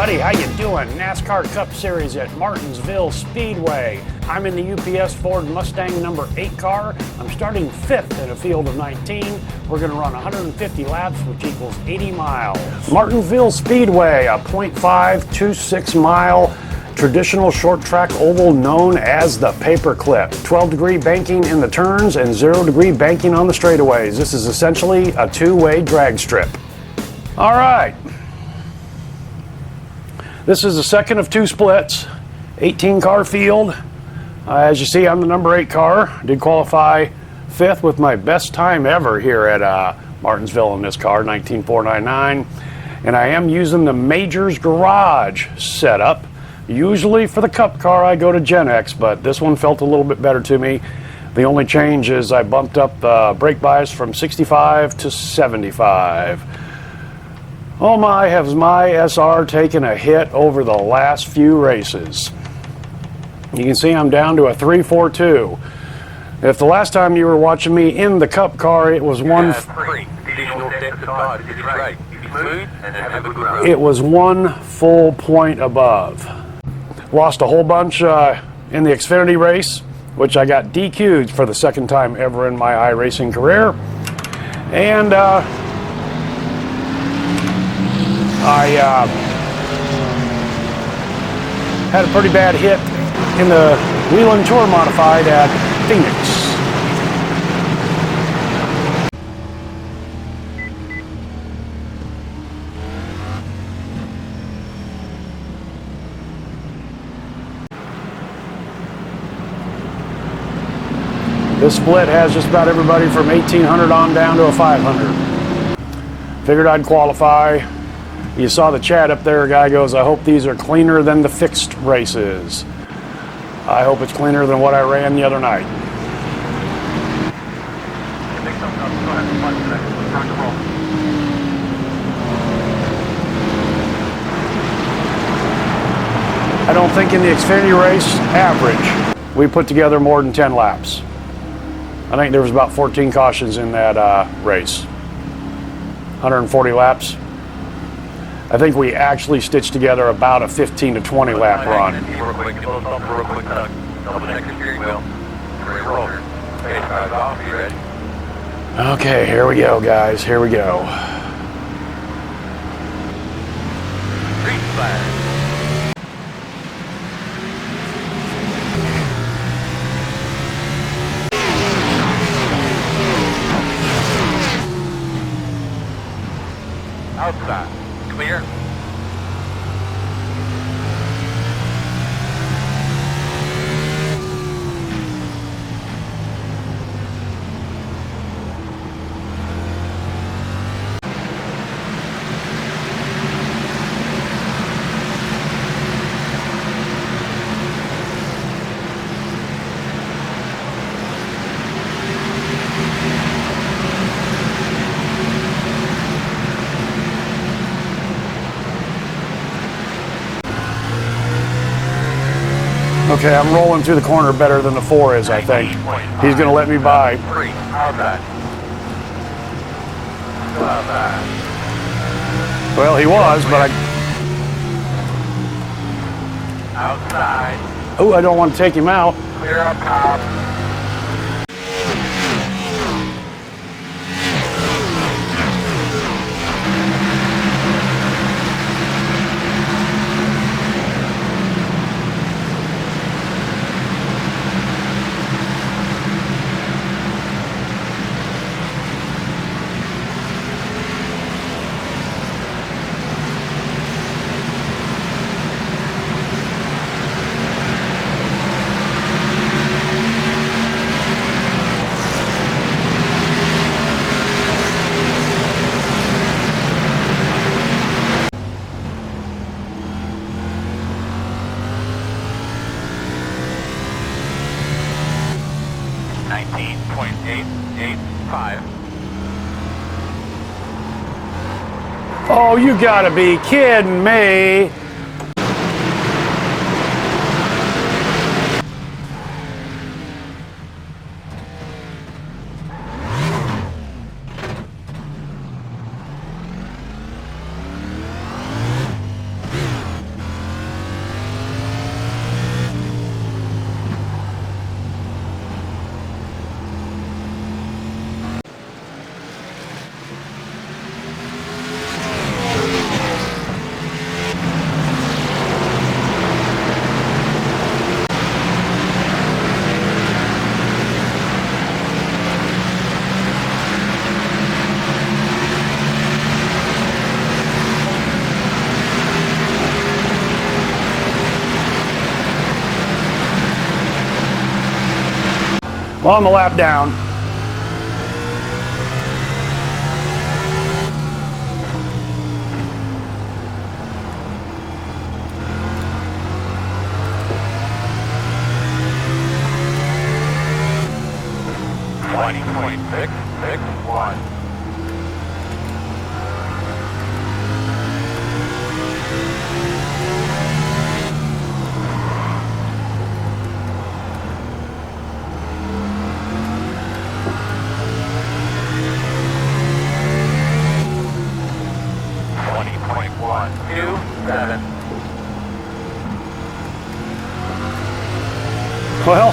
everybody, how you doing? NASCAR Cup Series at Martinsville Speedway. I'm in the UPS Ford Mustang number 8 car. I'm starting 5th in a field of 19. We're going to run 150 laps, which equals 80 miles. Martinsville Speedway, a 0.526 mile traditional short track oval known as the paperclip. 12-degree banking in the turns and 0-degree banking on the straightaways. This is essentially a two-way drag strip. All right. This is the second of 2 splits, 18-car field. As you see, I'm the number 8 car. Did qualify 5th with my best time ever here at Martinsville in this car, 19.499. And I am using the Majors Garage setup. Usually for the Cup car, I go to GENX, but this one felt a little bit better to me. The only change is I bumped up the brake bias from 65 to 75. Oh my, has my SR taken a hit over the last few races. You can see I'm down to a 3.42. If the last time you were watching me in the Cup car, it was one full point above. Lost a whole bunch in the Xfinity race, which I got DQ'd for the second time ever in my iRacing career. And I had a pretty bad hit in the WHELEN Tour Modified at Phoenix. This split has just about everybody from 1800 on down to a 500. Figured I'd qualify. You saw the chat up there. A guy goes, I hope these are cleaner than the fixed races. I hope it's cleaner than what I ran the other night. I don't think in the Xfinity race, average, we put together more than 10 laps. I think there was about 14 cautions in that race. 140 laps. I think we actually stitched together about a 15 to 20 lap run. Okay, here we go, guys. Here we go. Outside. Clear. Okay, I'm rolling through the corner better than the 4 is, I think. He's going to let me by. Well, he was, but Outside. Oh, I don't want to take him out. Clear up top. Oh, you gotta be kidding me. Well, I'm a lap down. .661. Well,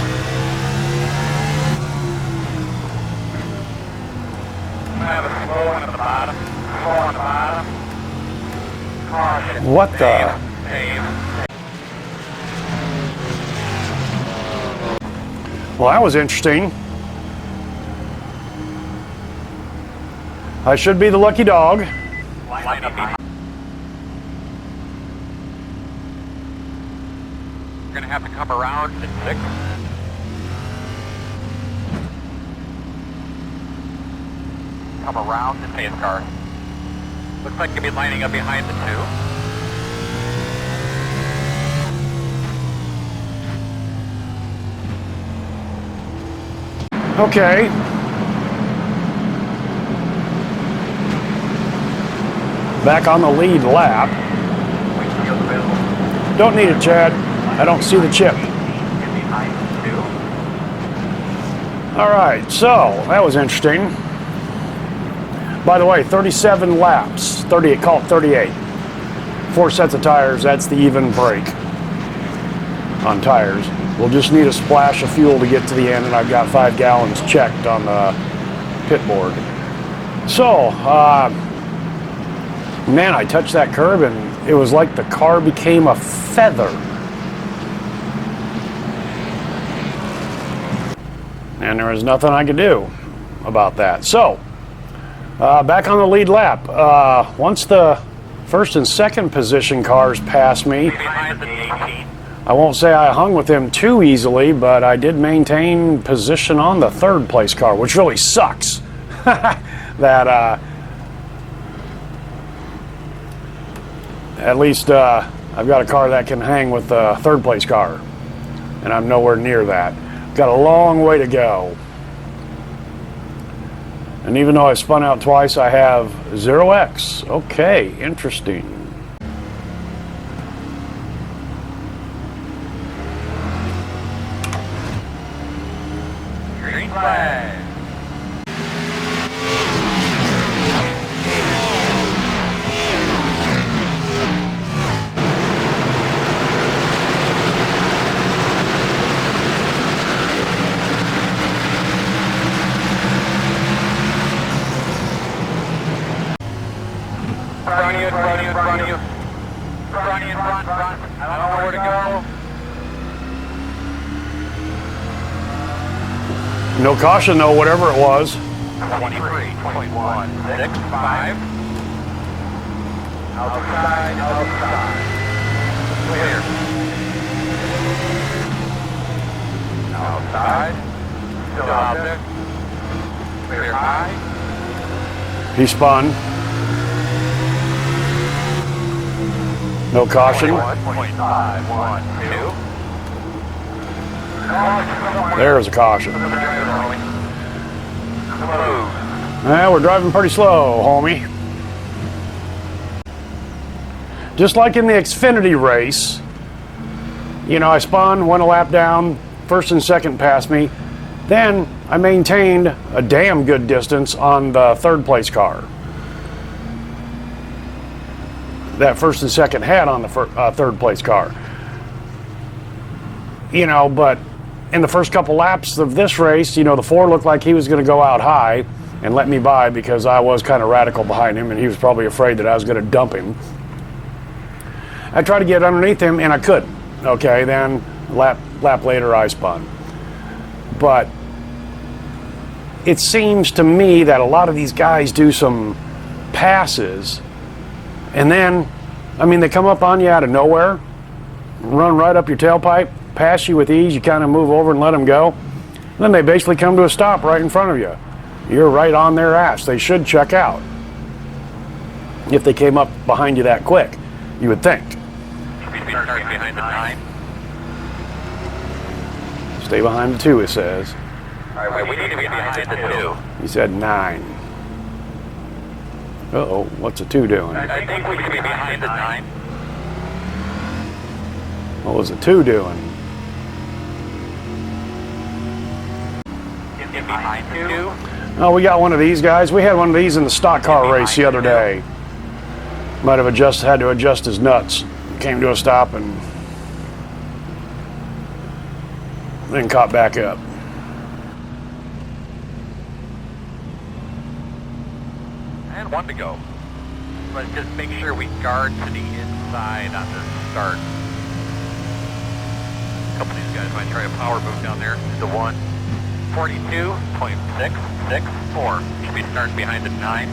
Have a slow one at the bottom. Slow on the bottom. Caution. what the? Dave. Well, that was interesting. I should be the lucky dog. Line up behind. You're gonna have to come around at 6. Come around the pace car. Looks like you'll be lining up behind the 2. Okay. Back on the lead lap. Don't need it, Chad. I don't see the chip. All right, so that was interesting. By the way, 37 laps, 38, call it 38. 4 sets of tires, that's the even break on tires. We'll just need a splash of fuel to get to the end, and I've got 5 gallons checked on the pit board. So, man, I touched that curb and it was like the car became a feather. And there was nothing I could do about that. So, back on the lead lap. Once the first and second position cars passed me, Behind the 18. I won't say I hung with them too easily, but I did maintain position on the third place car, which really sucks. That at least I've got a car that can hang with the third place car, and I'm nowhere near that. Got a long way to go. And even though I spun out twice, I have 0x. Okay, interesting. Green flag. Front of you, front of you, front of you. Front of you, front. I don't know where to go. No caution though, whatever it was. 23, 21, 6, 5. Outside, outside. Clear. Outside. Still out there. Clear high. He spun. No caution. 21.512. There's a caution. Smooth. We're driving pretty slow, homie. Just like in the Xfinity race, you know, I spun, went a lap down, first and second passed me. Then I maintained a damn good distance on the third place car. That first and second had on the third place car. You know, but in the first couple laps of this race, you know, the 4 looked like he was going to go out high and let me by because I was kind of radical behind him and he was probably afraid that I was going to dump him. I tried to get underneath him and I couldn't. Okay, then lap later I spun. But it seems to me that a lot of these guys do some passes and then, I mean, they come up on you out of nowhere, run right up your tailpipe, pass you with ease, you kind of move over and let them go. Then they basically come to a stop right in front of you. You're right on their ass. They should check out. If they came up behind you that quick, you would think. Start behind the 9. Stay behind the 2, it says. All right, we need to be behind the 2. He said 9. Uh-oh, what's a 2 doing? I think we should be behind the 9. What was a 2 doing? Get behind 2. Oh, we got one of these guys. We had one of these in the stock car race the other day. Might have had to adjust his nuts. Came to a stop and then caught back up. And 1 to go. Let's just make sure we guard to the inside on this start. A couple of these guys might try a power move down there. The 1. 42.664. Should be starting behind the 9.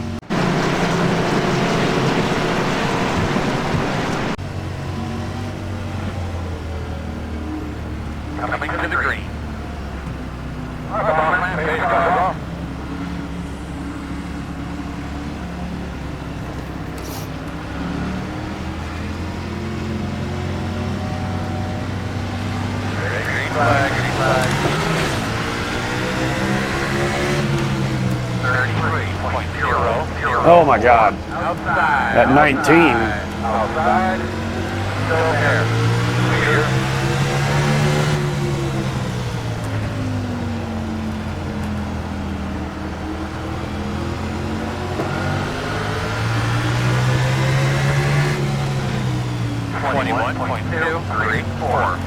Coming to the green. Come on, base, go. 33.00. Oh my God. Outside. At 19. Outside. Still there. Clear. .234.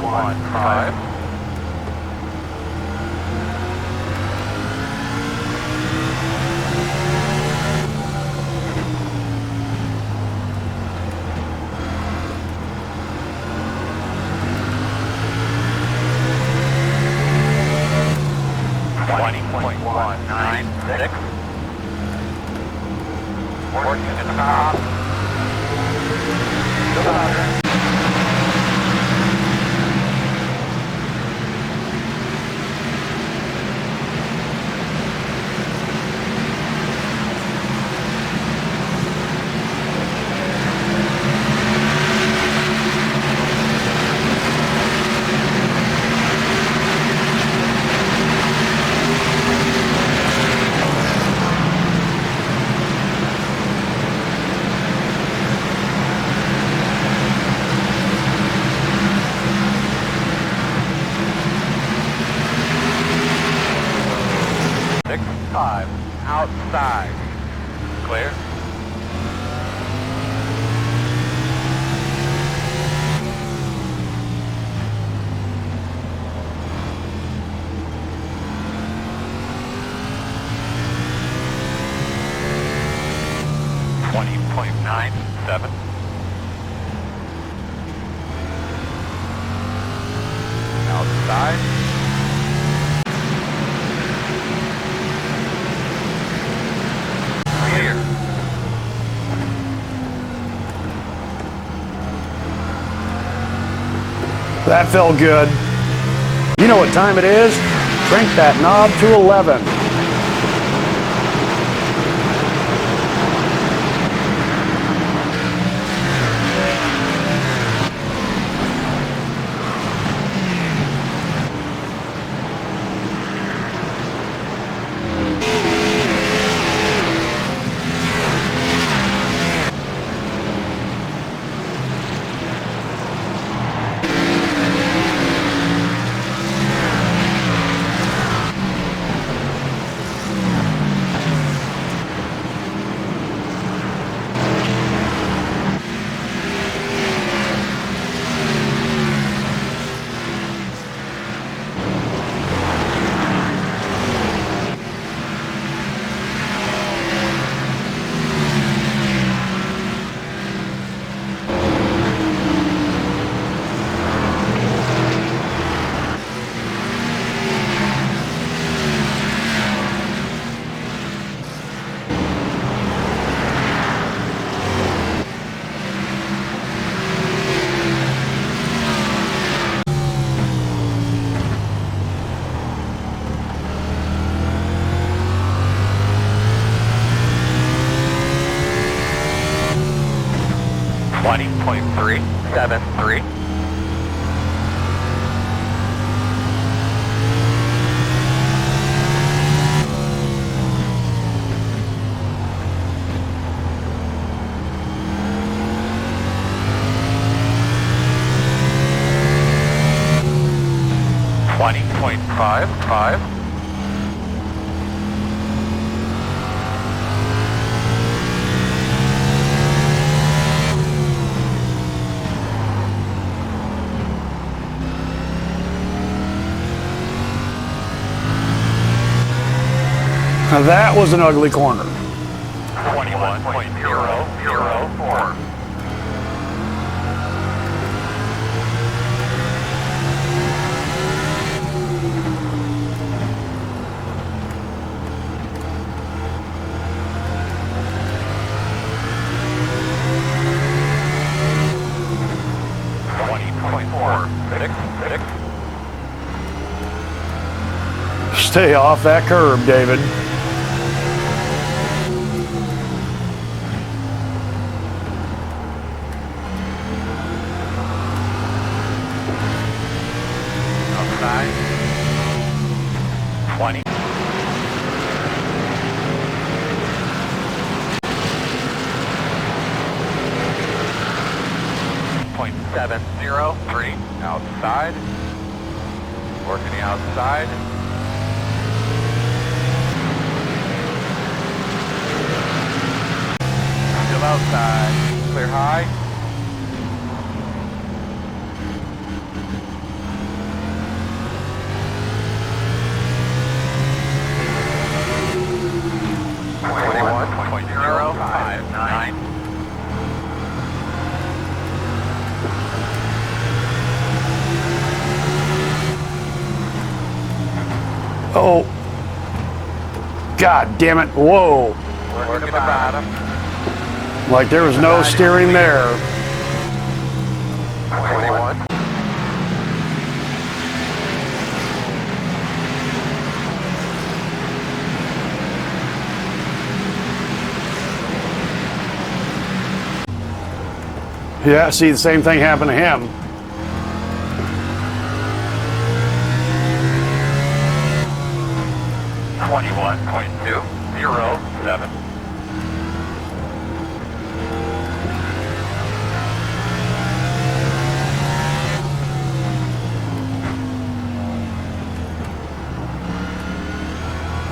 .515. .196. Working at the top. Still under. Outside. Clear. .97. Outside. Clear. That felt good. You know what time it is? Crank that knob to 11. 20.373. .55. Now that was an ugly corner. 21.004. Stay off that curb, David. Outside. 20. .703 outside. Working the outside. Still outside. Clear high. .059. Oh. God damn it. Whoa. Working the bottom. Like there was no steering there. 21. Yeah, see the same thing happen to him. .21.207.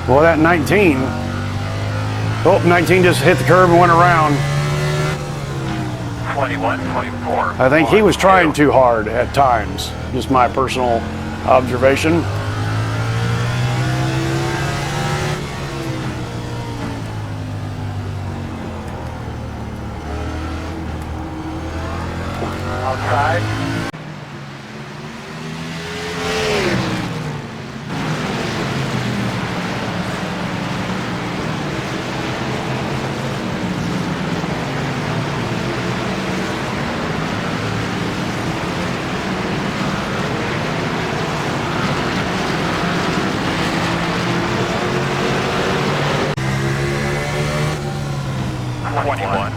Well, that 19. Oh, 19 just hit the curb and went around. 21.4. I think he was trying too hard at times. Just my personal observation. Outside.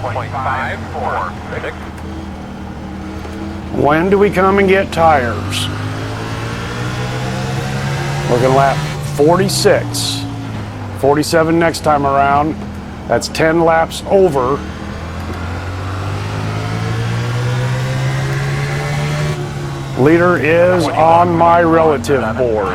.54. When do we come and get tires? Looking lap 46. 47 next time around. That's 10 laps over. Leader is on my relative board.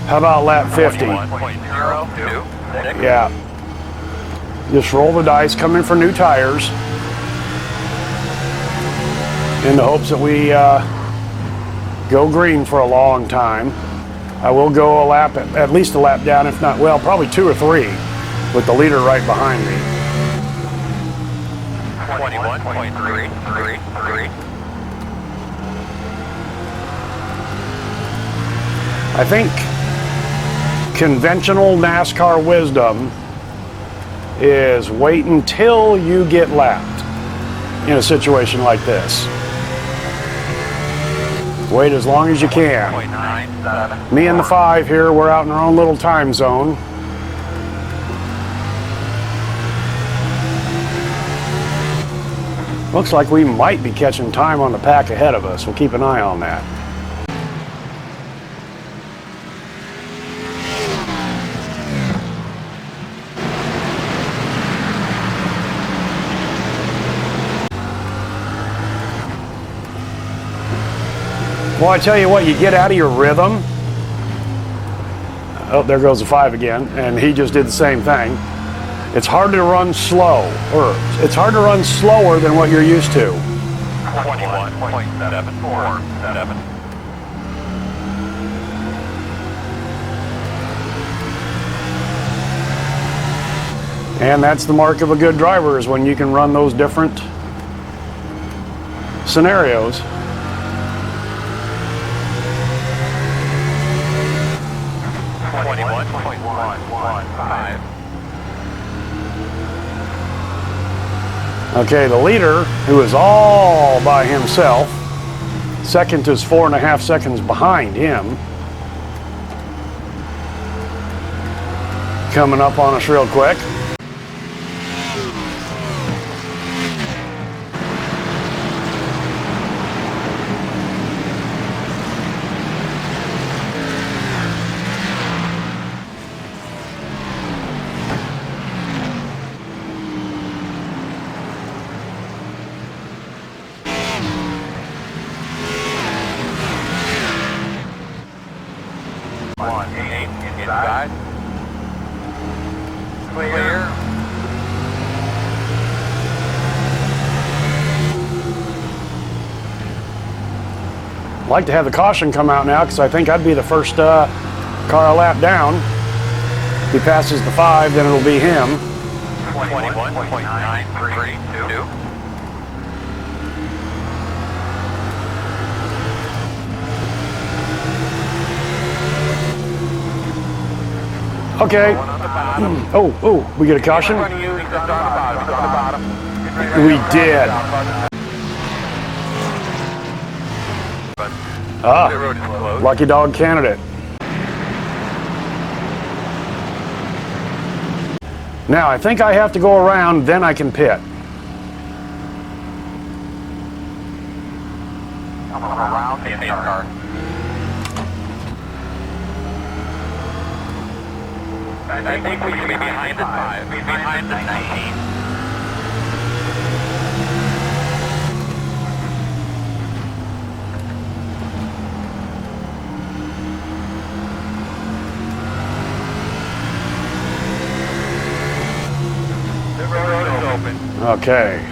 How about lap 50? 21.026. Yeah. Just roll the dice, come in for new tires in the hopes that we go green for a long time. I will go a lap, at least a lap down, if not, well, probably 2 or 3 with the leader right behind me. 21.333. I think conventional NASCAR wisdom is wait until you get lapped in a situation like this. Wait as long as you can. Me and the 5 here, we're out in our own little time zone. Looks like we might be catching time on the pack ahead of us. We'll keep an eye on that. Well, I tell you what, you get out of your rhythm. Oh, there goes the 5 again, and he just did the same thing. It's hard to run slow, or it's hard to run slower than what you're used to. 21.747. And that's the mark of a good driver, is when you can run those different scenarios. Okay, the leader, who is all by himself, second is 4.5 seconds behind him. Coming up on us real quick. Inside. Clear. I'd like to have the caution come out now, because I think I'd be the first car a lap down. If he passes the 5, then it'll be him. 21.932. Okay. Oh, we get a caution? We did. Ah, lucky dog candidate. Now, I think I have to go around, then I can pit. Around the car. I think we should be behind the 5, behind the 19. The road is open. Okay.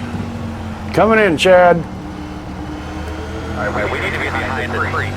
Coming in, Chad. All right, we need to be behind the 3.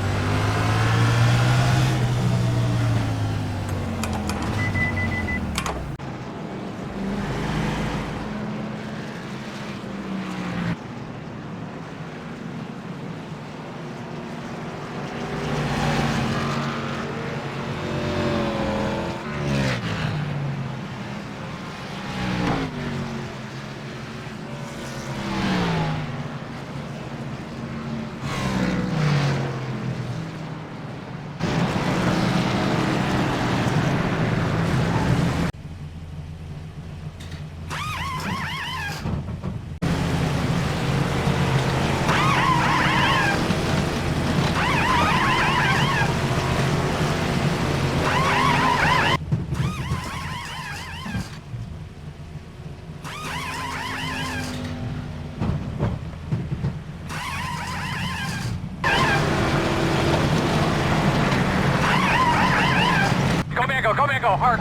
Go, hard.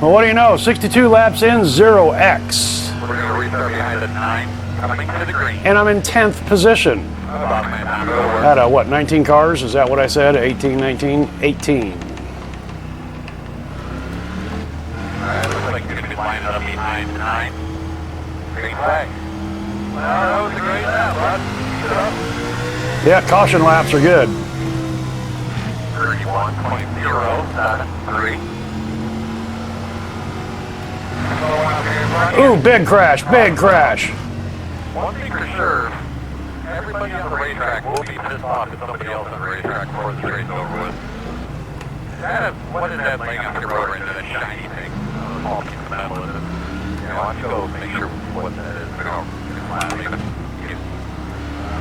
Well, what do you know? 62 laps in, 0x. We're going to restart behind the 9, coming to the green. And I'm in 10th position. Out of what, 19 cars? Is that what I said? 18, 19, 18. Alright, looks like you're going to be lining up behind the 9. Green flag. That was a great lap, bud. Keep it up. Yeah, caution laps are good. 31.073. Ooh, big crash, big crash. One thing for sure, everybody on the racetrack will be pissed off at somebody else on the racetrack before the race is over with. What is that laying on your road into that shiny thing? Small piece of metal, is it? Yeah, why don't you go make sure what that is?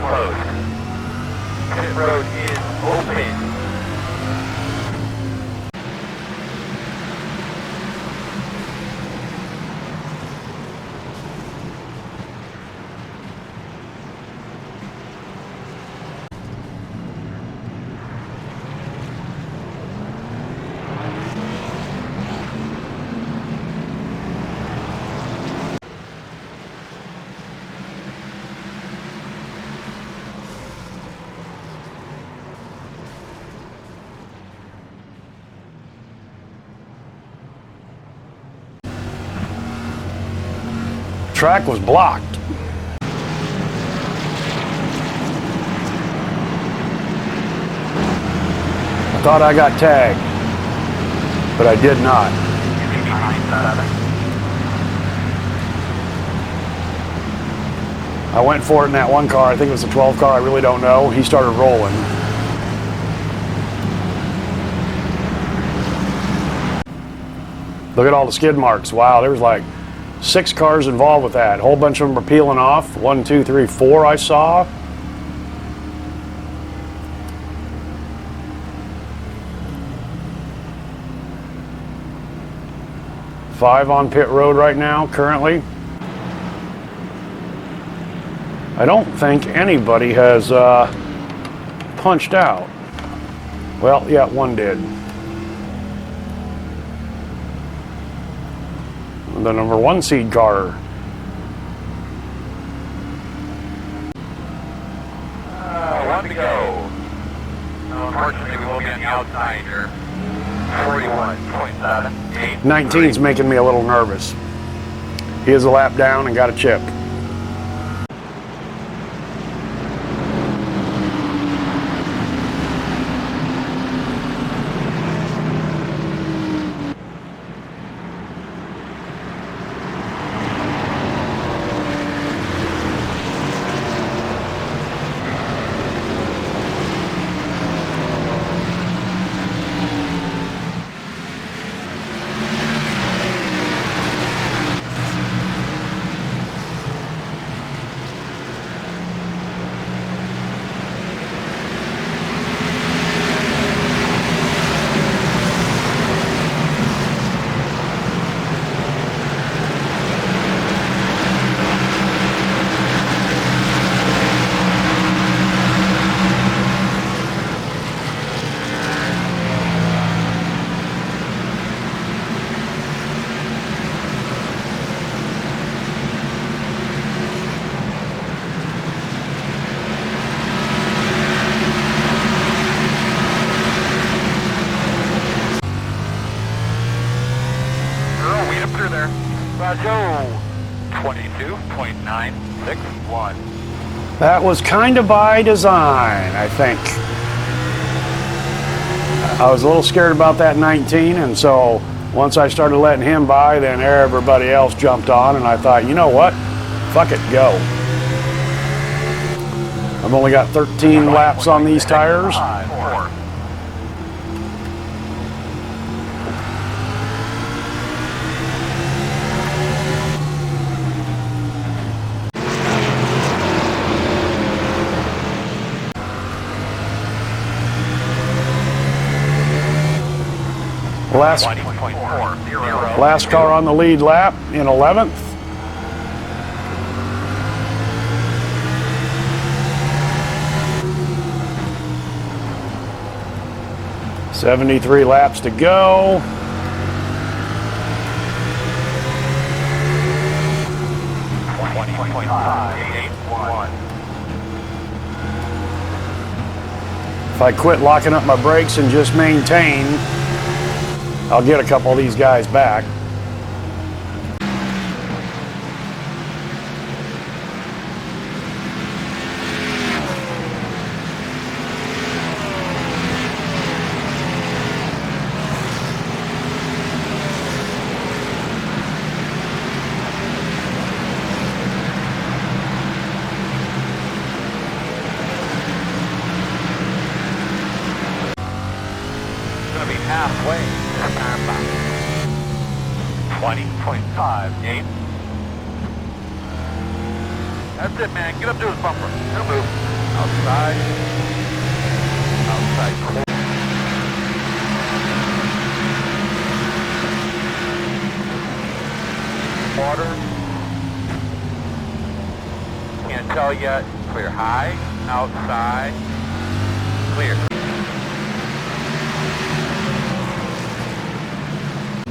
Closed. Pit road is open. Track was blocked. I thought I got tagged, but I did not. I went for it in that one car. I think it was a 12 car. I really don't know. He started rolling. Look at all the skid marks. Wow, there was like 6 cars involved with that. A whole bunch of them were peeling off. 1, 2, 3, 4 I saw. Five on pit road right now, currently. I don't think anybody has punched out. Well, yeah, one did. The number 1 seed car. One to go. Unfortunately, we will be on the outside here. 41.78. 19's making me a little nervous. He is a lap down and got a chip. Go 22.961. That was kind of by design, I think. I was a little scared about that 19, and so once I started letting him by, then everybody else jumped on, and I thought, you know what? Fuck it, go. I've only got 13 laps on these tires. Last car on the lead lap in 11th. $73 laps to go. If I quit locking up my brakes and just maintain, I'll get a couple of these guys back. halfway. This time by 20.58. That's it, man. Get up to his bumper. Don't move. Outside. Outside. Water. Can't tell yet. Clear high. Outside. Clear.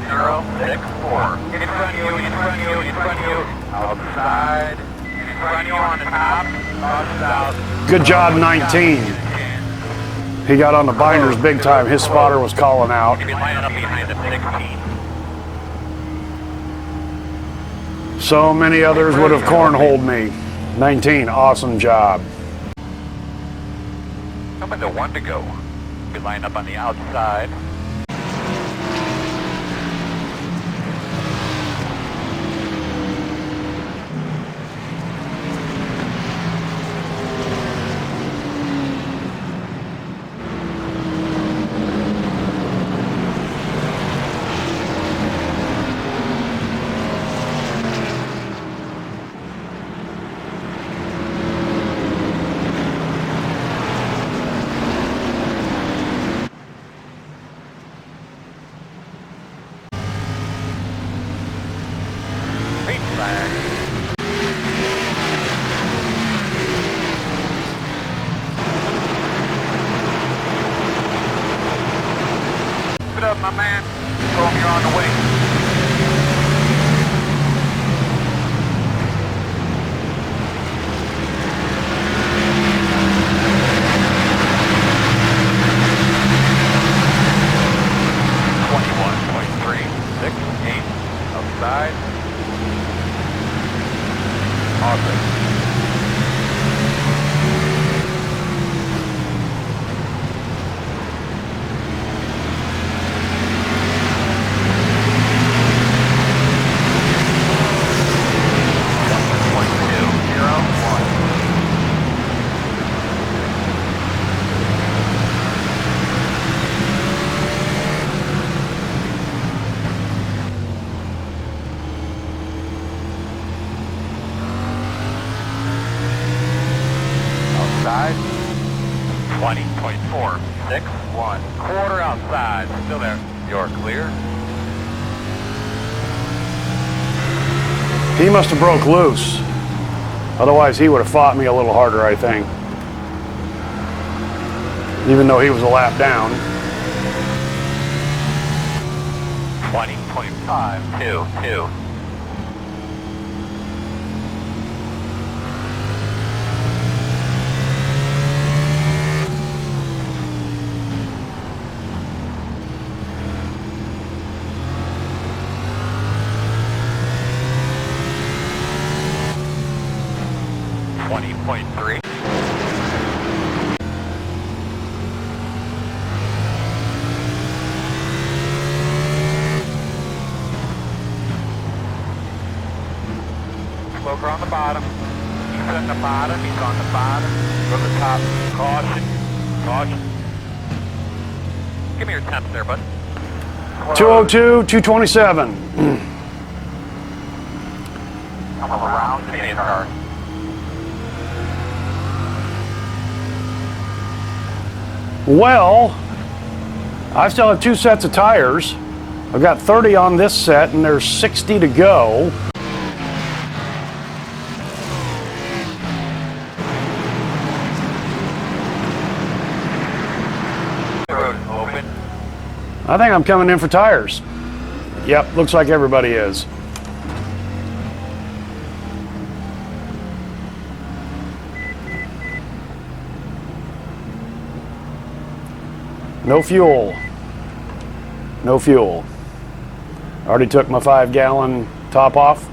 064. In front of you, in front of you, in front of you. Outside. In front of you on the top. South. Good job, 19. He got on the binders big time. His spotter was calling out. You'll be lining up behind the 16. So many others would have cornholed me. 19, awesome job. Coming to 1 to go. Be lined up on the outside. Up, my man. Tell him you're on the way. Outside. Awesome. Outside, 20.461. Quarter outside, still there. You're clear. He must have broke loose. Otherwise, he would have fought me a little harder, I think. Even though he was a lap down. 20.522. .3. Smoker on the bottom. He's on the bottom. He's on the bottom. Go to the top. Caution. Caution. Give me your temps there, bud. 202, 227. Come around the car. Well, I still have 2 sets of tires. I've got 30 on this set and there's 60 to go. Road open. I think I'm coming in for tires. Yep, looks like everybody is. No fuel. No fuel. Already took my 5-gallon top off.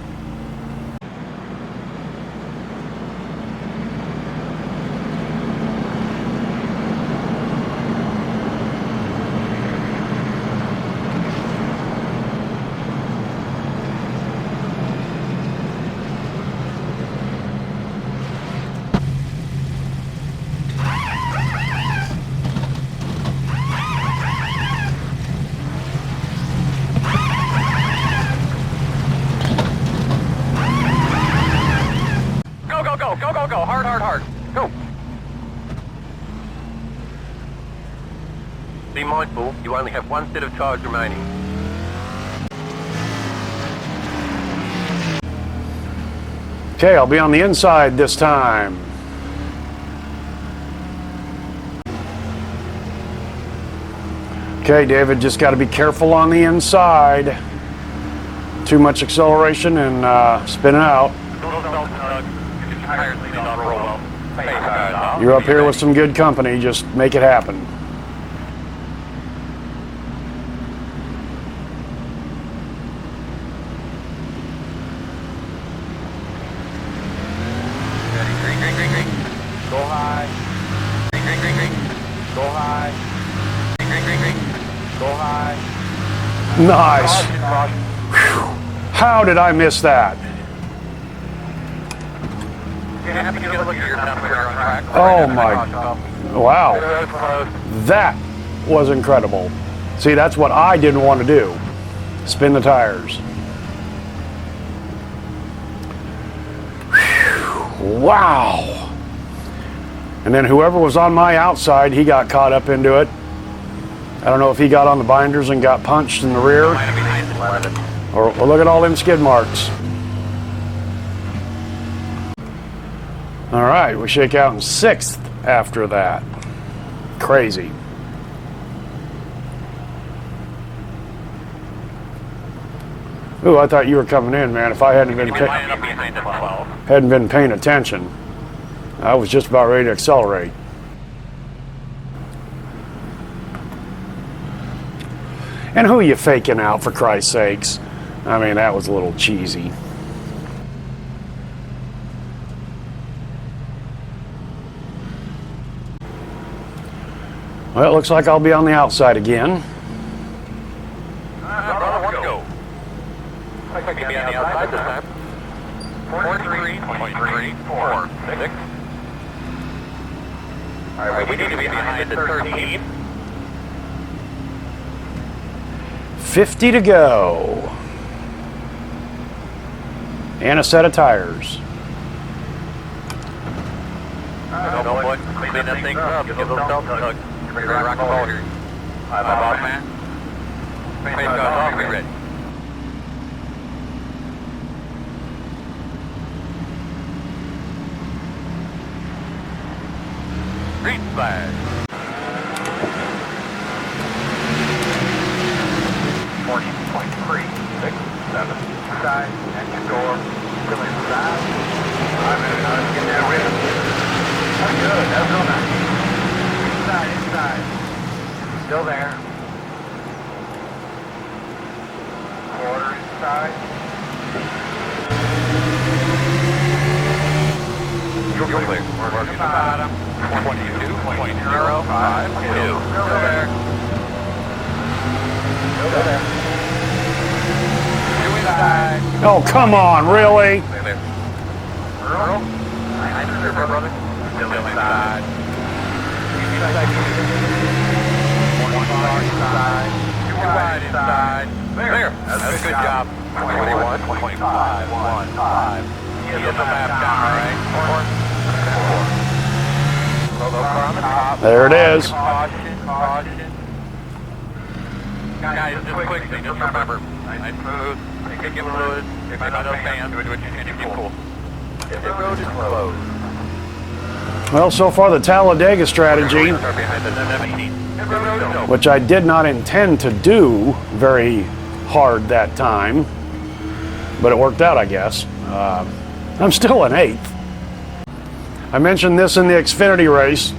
Be mindful, you only have one set of tires remaining. Okay, I'll be on the inside this time. Okay, David, just got to be careful on the inside. Too much acceleration and spin out. You're up here with some good company. Just make it happen. Go high. Go high. Go high. Nice. Whew. How did I miss that? Oh my, wow. That was incredible. See, that's what I didn't want to do. Spin the tires. Whew. Wow. And then whoever was on my outside, he got caught up into it. I don't know if he got on the binders and got punched in the rear. Or look at all them skid marks. All right, we shake out in 6th after that. Crazy. Ooh, I thought you were coming in, man. If I hadn't been paying attention, I was just about ready to accelerate. And who are you faking out, for Christ's sakes? I mean, that was a little cheesy. Well, it looks like I'll be on the outside again. Maybe on the outside this time. 43.346. All right, we need to be behind the 13. 50 to go. And a set of tires. No, boy, clean that thing up. Give those belts a tug. You're ready to rock and roll here. Hi, boss man. Face goes off, be ready. Green flag. 40.367. Side, engine door, still inside. All right, man, let's get that rhythm. That's good, that's real nice. Inside. Still there. Quarter inside. You're clear. We're working the bottom. 22.052. Still there. Still there. Oh, come on, really? Earl? I know your brother. Still inside. One car inside. Two wide inside. There. That's a good job. 21.515. Get the map down, right? There it is. Caution. Guys, just quickly, just remember, nice smooth, take it fluid, if you're not a fan, do what you can to keep cool. If the road is closed. Well, so far the Talladega strategy, which I did not intend to do very hard that time, but it worked out, I guess. I'm still in 8th. I mentioned this in the Xfinity race.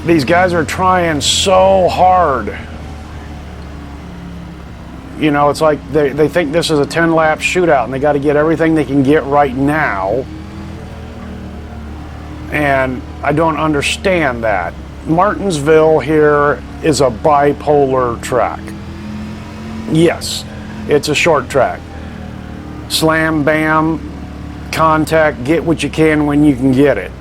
These guys are trying so hard. You know, it's like they think this is a 10-lap shootout and they got to get everything they can get right now. And I don't understand that. Martinsville here is a bipolar track. Yes, it's a short track. Slam, bam, contact, get what you can when you can get it.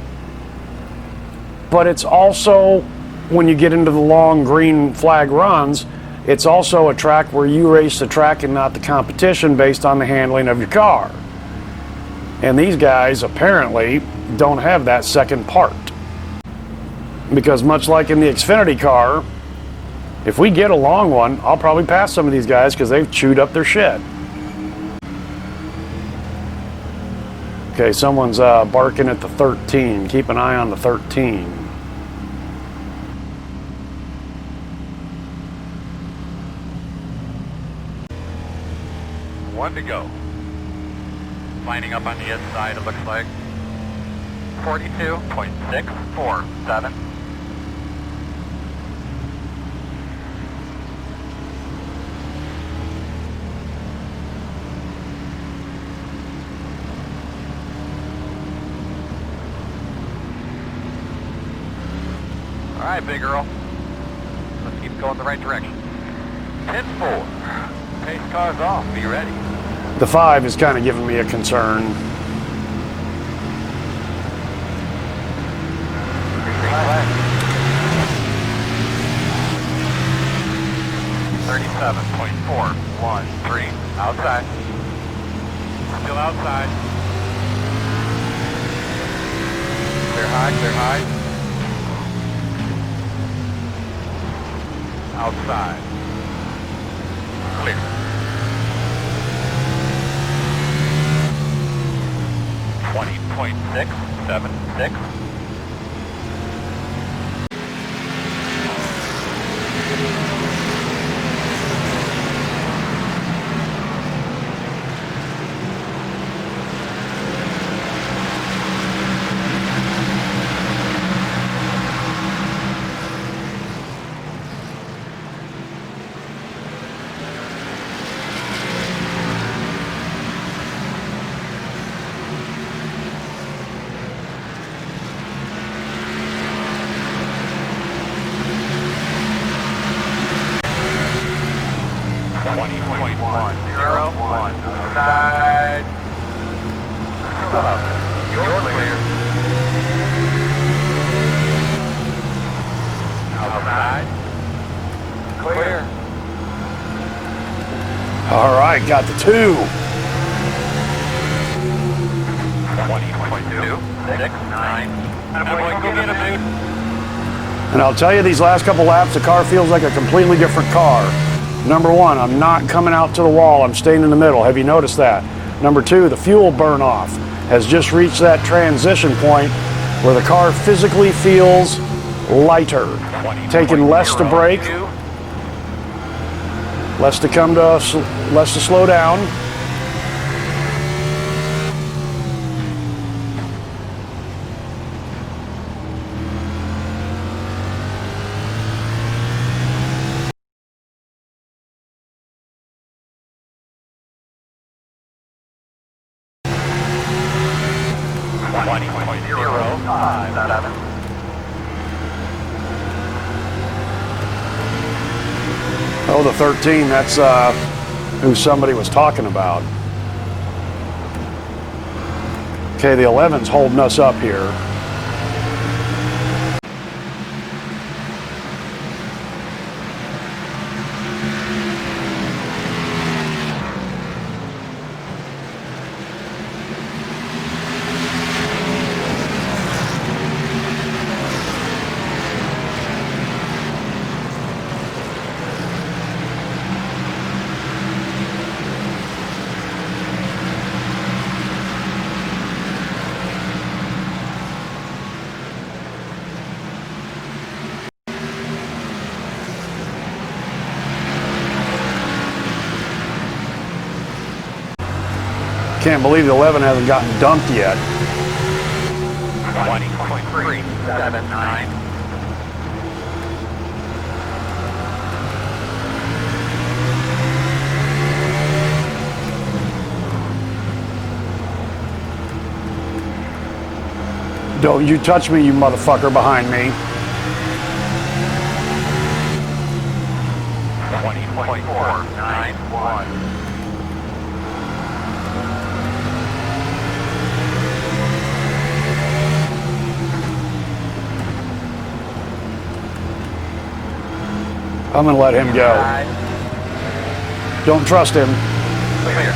But it's also, when you get into the long green flag runs, it's also a track where you race the track and not the competition based on the handling of your car. And these guys apparently don't have that second part. Because much like in the Xfinity car, If we get a long one, I'll probably pass some of these guys because they've chewed up their shit. Okay, someone's barking at the 13. Keep an eye on the 13. One to go. Lining up on the inside, it looks like. 42.647. All right, big girl. Let's keep going the right direction. 10-4. Pace car's off. Be ready. The 5 is kind of giving me a concern. Green flag. 37.413. Outside. Still outside. Clear high, clear high. Outside. Clear. 20.676. Outside. You're clear. Outside. Clear. All right, got the 2. 20.269. Go get him, dude. And I'll tell you, these last couple laps, the car feels like a completely different car. Number 1, I'm not coming out to the wall. I'm staying in the middle. Have you noticed that? Number 2, the fuel burn off has just reached that transition point where the car physically feels lighter. Taking less to brake, less to slow down. Oh, the 13, that's who somebody was talking about. Okay, the 11's holding us up here. Can't believe the 11 hasn't gotten dumped yet. 20.379. Don't you touch me, you motherfucker behind me. 20.491. I'm gonna let him go. Don't trust him. Clear.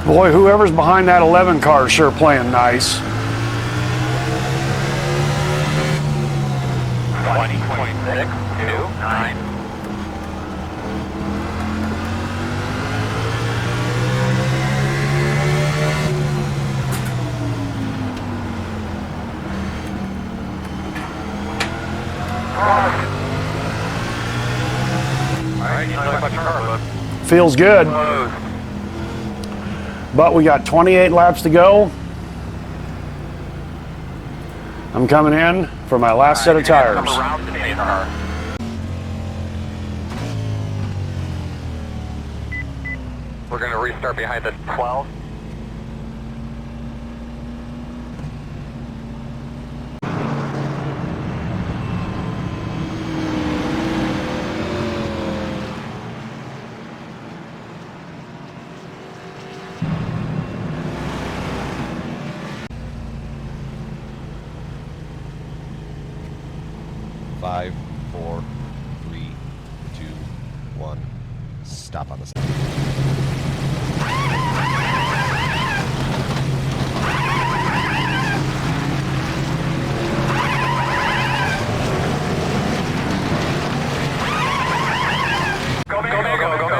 Boy, whoever's behind that 11 car is sure playing nice. 20.629. Alright, you know about your car, bud. Feels good. But we got 28 laps to go. I'm coming in for my last set of tires. We're going to restart behind the 12. Five, 4, 3, 2, 1. Stop on the side.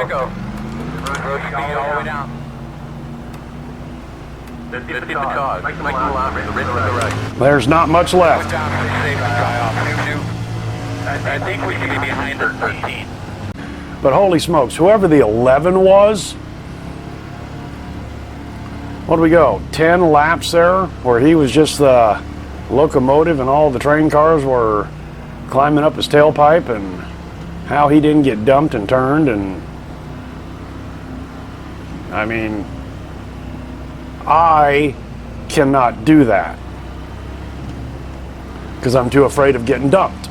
Go. Road speed all the way down. This is the cause. Make the line, the ridge to the right. There's not much left. Down, safe, dry off. I think we should be behind the 13. But holy smokes, whoever the 11 was, what do we go? 10 laps there where he was just the locomotive and all the train cars were climbing up his tailpipe, and how he didn't get dumped and turned. And I mean, I cannot do that because I'm too afraid of getting dumped,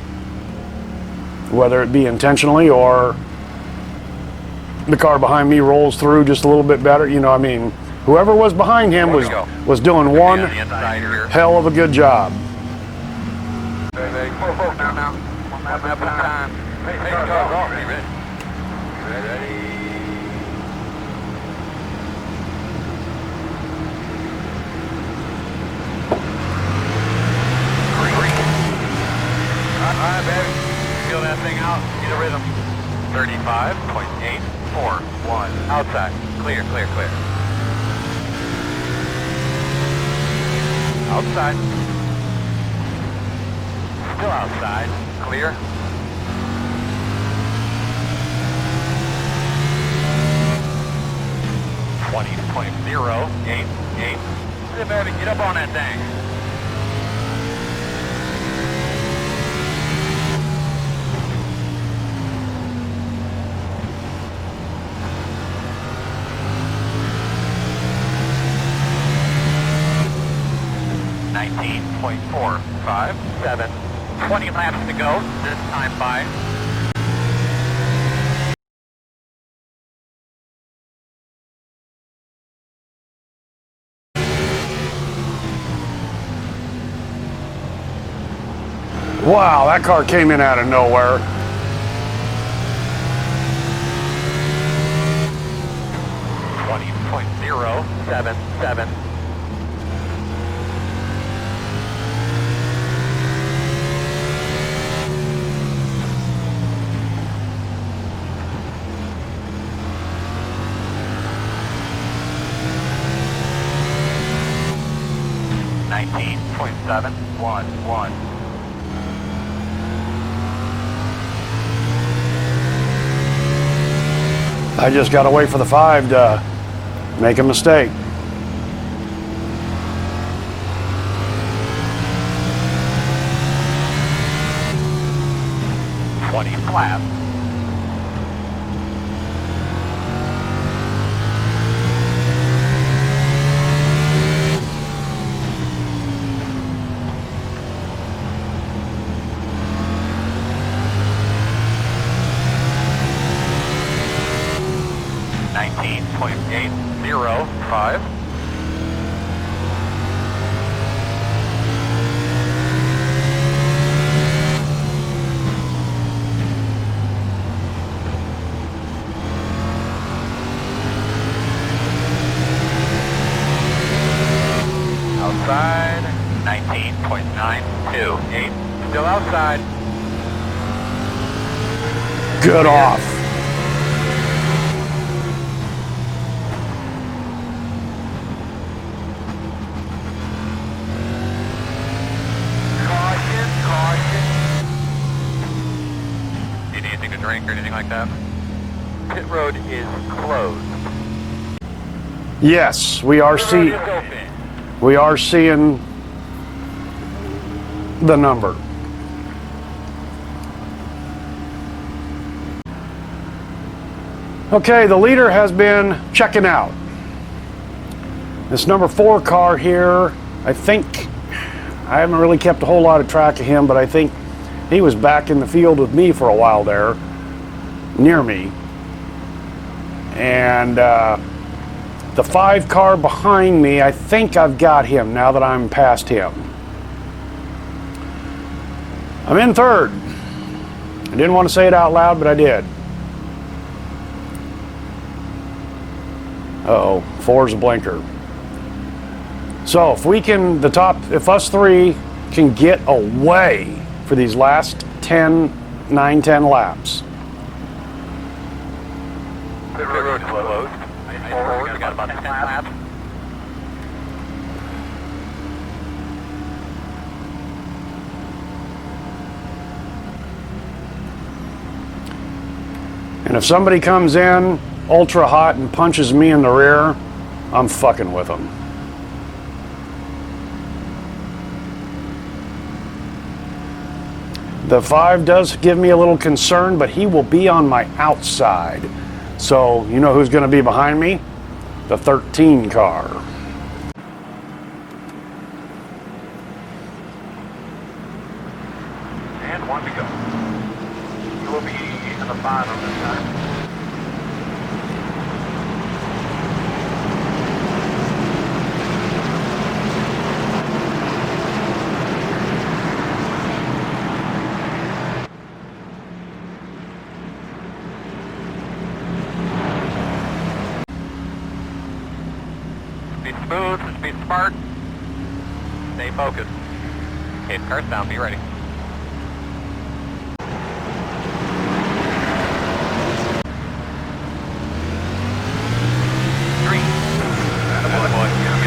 whether it be intentionally or the car behind me rolls through just a little bit better. You know, I mean, whoever was behind him was doing one hell of a good job. Alright, baby. Feel that thing out. Get a rhythm. 35.841. Outside. Clear. Outside. Still outside. Clear. .088. Hey, baby, get up on that thing. .457. 20 laps to go. This time by. Wow, that car came in out of nowhere. .077. .711. I just got to wait for the 5 to make a mistake. Flat. .805. outside. 19.928. Still outside. Good off. Caution, caution. Do you need anything to drink or anything like that? Pit road is closed. Yes, we are Pit road is open. seeing the number. Okay, the leader has been checking out. This number 4 car here, I think, I haven't really kept a whole lot of track of him, but I think he was back in the field with me for a while there, near me. And the 5 car behind me, I think I've got him now that I'm past him. I'm in 3rd. I didn't want to say it out loud, but I did. Uh-oh, 4's a blinker. So if we can, if us 3 can get away for these last 9, 10 laps. Pit road is closed. Forward, we got about 10 laps. And if somebody comes in ultra hot and punches me in the rear, I'm fucking with them. The 5 does give me a little concern, but he will be on my outside. So, you know who's going to be behind me? The 13 car. And 1 to go. You will be in the 5 on this time. Speed smooth, speed smart. Stay focused. Okay, car's down, be ready. Green. Attaboy, boy. Yeah.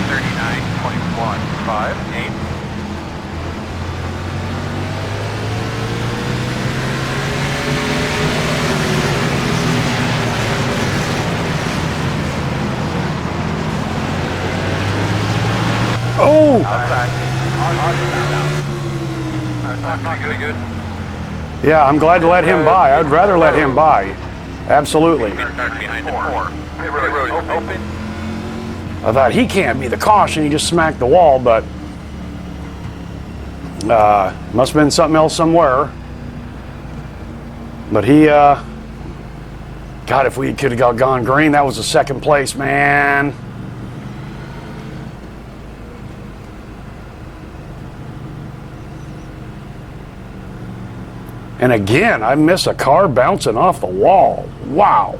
39.158. Oh! Outside. That's not gonna be good. Yeah, I'm glad to let him by. I'd rather let him by. Absolutely. Behind the 4. Pit road is open. I thought he can't be the caution. He just smacked the wall, but must have been something else somewhere. But he, God, if we could have gone green, that was the 2nd place, man. And again, I miss a car bouncing off the wall. Wow.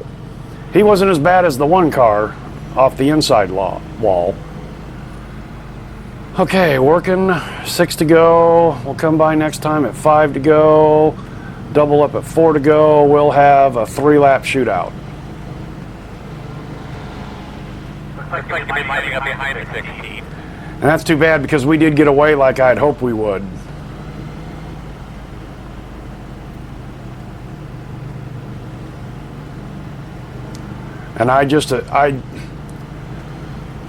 He wasn't as bad as the 1 car off the inside wall. Okay, working. 6 to go. We'll come by next time at 5 to go. Double up at 4 to go. We'll have a 3-lap shootout. Looks like you'll be lining up behind the 16. And that's too bad because we did get away like I'd hoped we would. And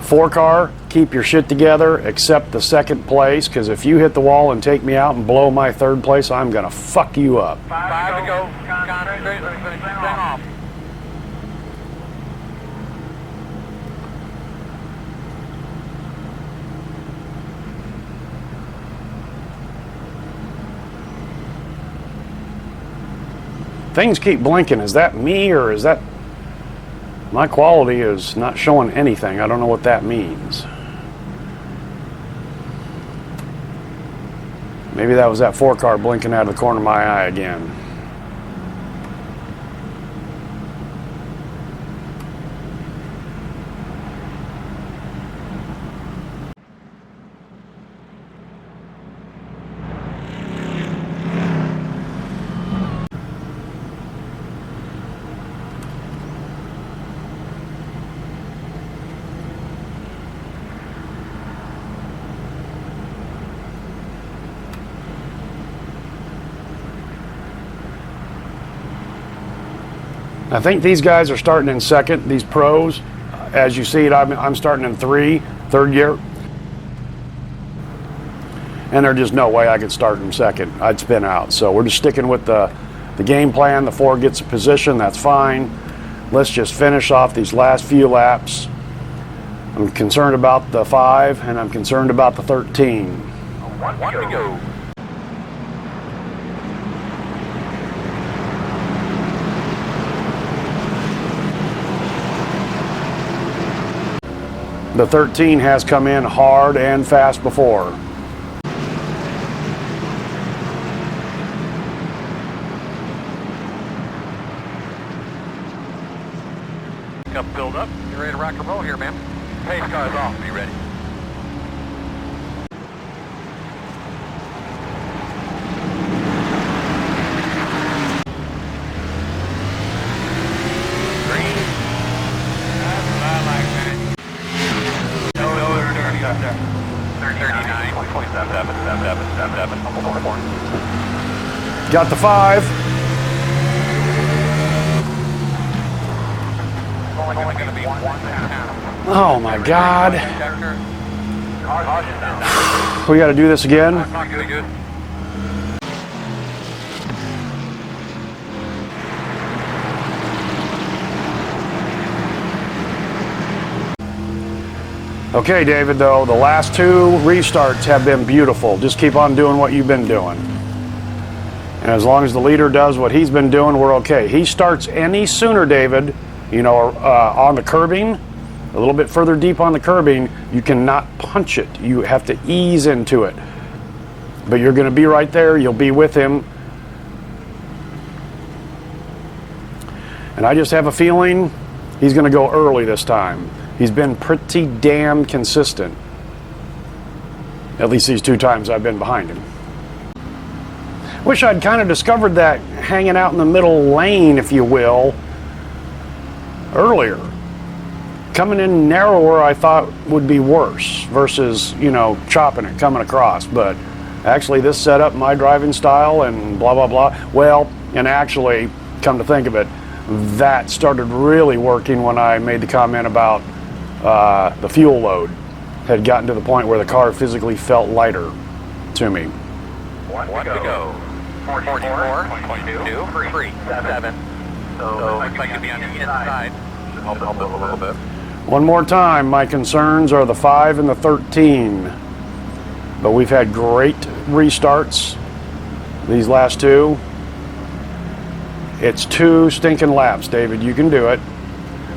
4 car, keep your shit together, accept the 2nd place, because if you hit the wall and take me out and blow my 3rd place, I'm gonna fuck you up. 5 to go. Concentrate. Let's finish 10 off. Things keep blinking. Is that me or is that... My quality is not showing anything. I don't know what that means. Maybe that was that 4 car blinking out of the corner of my eye again. I think these guys are starting in second, these pros. As you see it, I'm starting in third gear. And there's just no way I could start in second. I'd spin out. So we're just sticking with the game plan. The 4 gets a position, that's fine. Let's just finish off these last few laps. I'm concerned about the 5, and I'm concerned about the 13. One to go. The 13 has come in hard and fast before. Up, build up. You're ready to rock and roll here, man. Pace car's off. Be ready. Green. That's what I like, man. No, they're dirty up there. 39, 27, Got the 5. Only going to be 1 pound. Oh my God. Caution now. We got to do this again. That's not going to be good. Okay, David, though, the last 2 restarts have been beautiful. Just keep on doing what you've been doing. And as long as the leader does what he's been doing, we're okay. He starts any sooner, David, you know, on the curbing, a little bit further deep on the curbing, you cannot punch it. You have to ease into it. But you're going to be right there. You'll be with him. And I just have a feeling he's going to go early this time. He's been pretty damn consistent. At least these 2 times I've been behind him. Wish I'd kind of discovered that hanging out in the middle lane, if you will, earlier. Coming in narrower I thought would be worse versus, you know, chopping it, coming across. But actually this set up my driving style and blah, blah, blah. Well, and actually, come to think of it, that started really working when I made the comment about the fuel load had gotten to the point where the car physically felt lighter to me. 1 to go. 44.2, 3, 7. So if I could be on the inside, should help it a little bit. One more time, my concerns are the 5 and the 13. But we've had great restarts these last 2. It's 2 stinking laps, David. You can do it.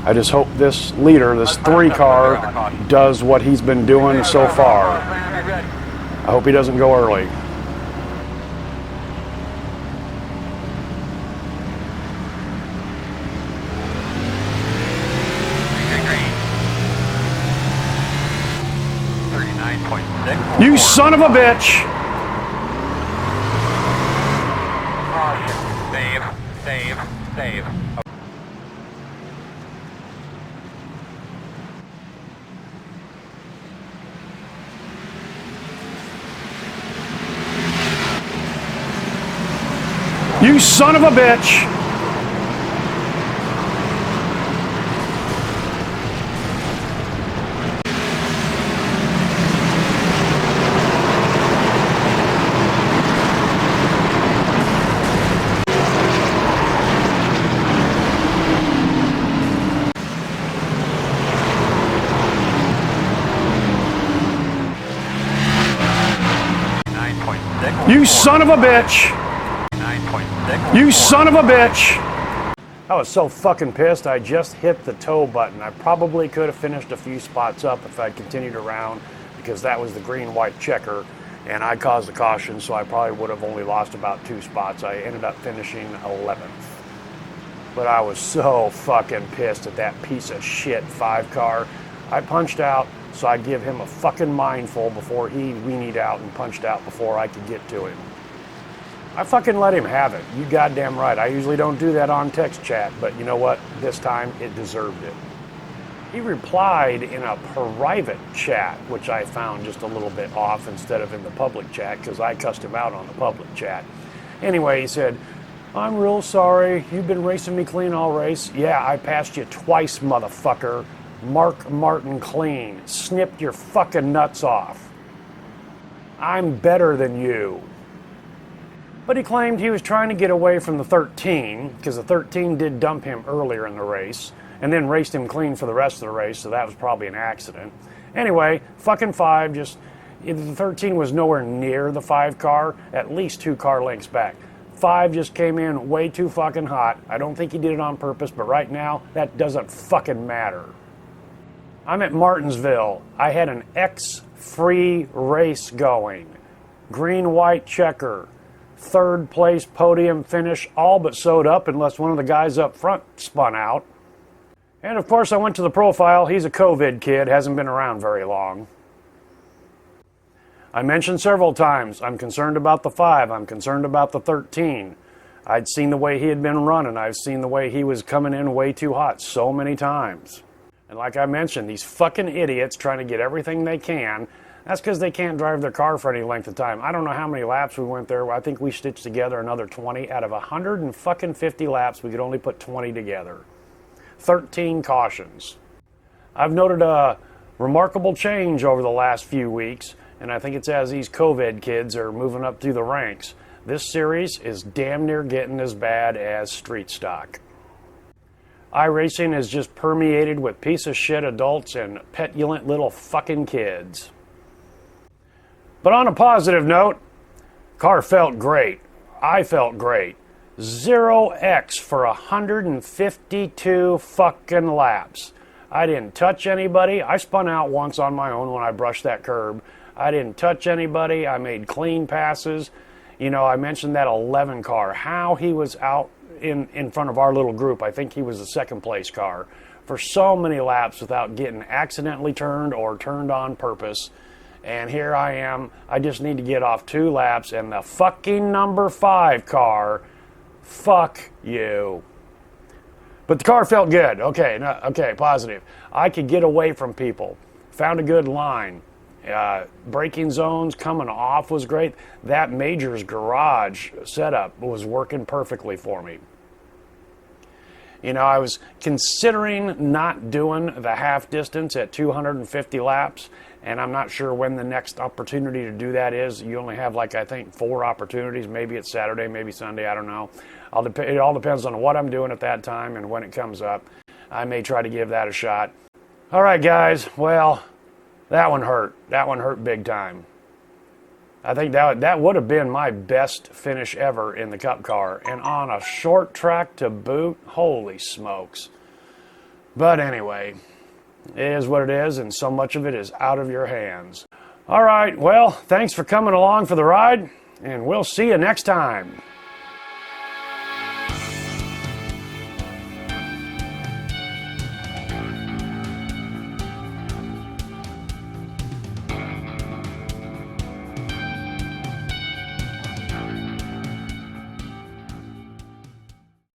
I just hope this leader, this 3 car, does what he's been doing so far. I hope he doesn't go early. You son of a bitch! Save. You son of a bitch! You son of a bitch! 9.6. You son of a bitch! I was so fucking pissed I just hit the tow button. I probably could have finished a few spots up if I'd continued around because that was the green-white checker and I caused the caution, so I probably would have only lost about 2 spots. I ended up finishing 11th. But I was so fucking pissed at that piece of shit 5 car. I punched out, so I give him a fucking mindful before he weenied out and punched out before I could get to him. I fucking let him have it. You goddamn right. I usually don't do that on text chat, but you know what? This time it deserved it. He replied in a private chat, which I found just a little bit off instead of in the public chat because I cussed him out on the public chat. Anyway, he said, I'm real sorry. You've been racing me clean all race. Yeah, I passed you twice, motherfucker. Mark Martin clean. Snipped your fucking nuts off. I'm better than you. But he claimed he was trying to get away from the 13, because the 13 did dump him earlier in the race, and then raced him clean for the rest of the race, so that was probably an accident. Anyway, fucking 5 just... The 13 was nowhere near the 5 car, at least 2 car lengths back. 5 just came in way too fucking hot. I don't think he did it on purpose, but right now, that doesn't fucking matter. I'm at Martinsville. I had an X-free race going. Green-white checker. 3rd place podium finish, all but sewed up unless one of the guys up front spun out. And of course I went to the profile. He's a COVID kid, hasn't been around very long. I mentioned several times, I'm concerned about the 5, I'm concerned about the 13. I'd seen the way he had been running, I've seen the way he was coming in way too hot so many times. And like I mentioned, these fucking idiots trying to get everything they can. That's because they can't drive their car for any length of time. I don't know how many laps we went there. I think we stitched together another 20. Out of 150 laps, we could only put 20 together. 13 cautions. I've noted a remarkable change over the last few weeks, and I think it's as these COVID kids are moving up through the ranks. This series is damn near getting as bad as street stock. iRacing is just permeated with piece of shit adults and petulant little fucking kids. But on a positive note, car felt great. I felt great. 0x for 152 fucking laps. I didn't touch anybody. I spun out once on my own when I brushed that curb. I didn't touch anybody. I made clean passes. You know, I mentioned that 11 car. How he was out in front of our little group. I think he was the 2nd place car for so many laps without getting accidentally turned or turned on purpose. And here I am. I just need to get off 2 laps, and the fucking number 5 car, fuck you. But the car felt good. Okay, okay, positive. I could get away from people. Found a good line. Braking zones coming off was great. That Major's garage setup was working perfectly for me. You know, I was considering not doing the half distance at 250 laps, and I'm not sure when the next opportunity to do that is. You only have, like, I think 4 opportunities. Maybe it's Saturday, maybe Sunday, I don't know. It all depends on what I'm doing at that time and when it comes up. I may try to give that a shot. All right, guys, well, that one hurt. That one hurt big time. I think that would have been my best finish ever in the Cup car. And on a short track to boot, holy smokes. But anyway, it is what it is, and so much of it is out of your hands. All right, well, thanks for coming along for the ride, and we'll see you next time.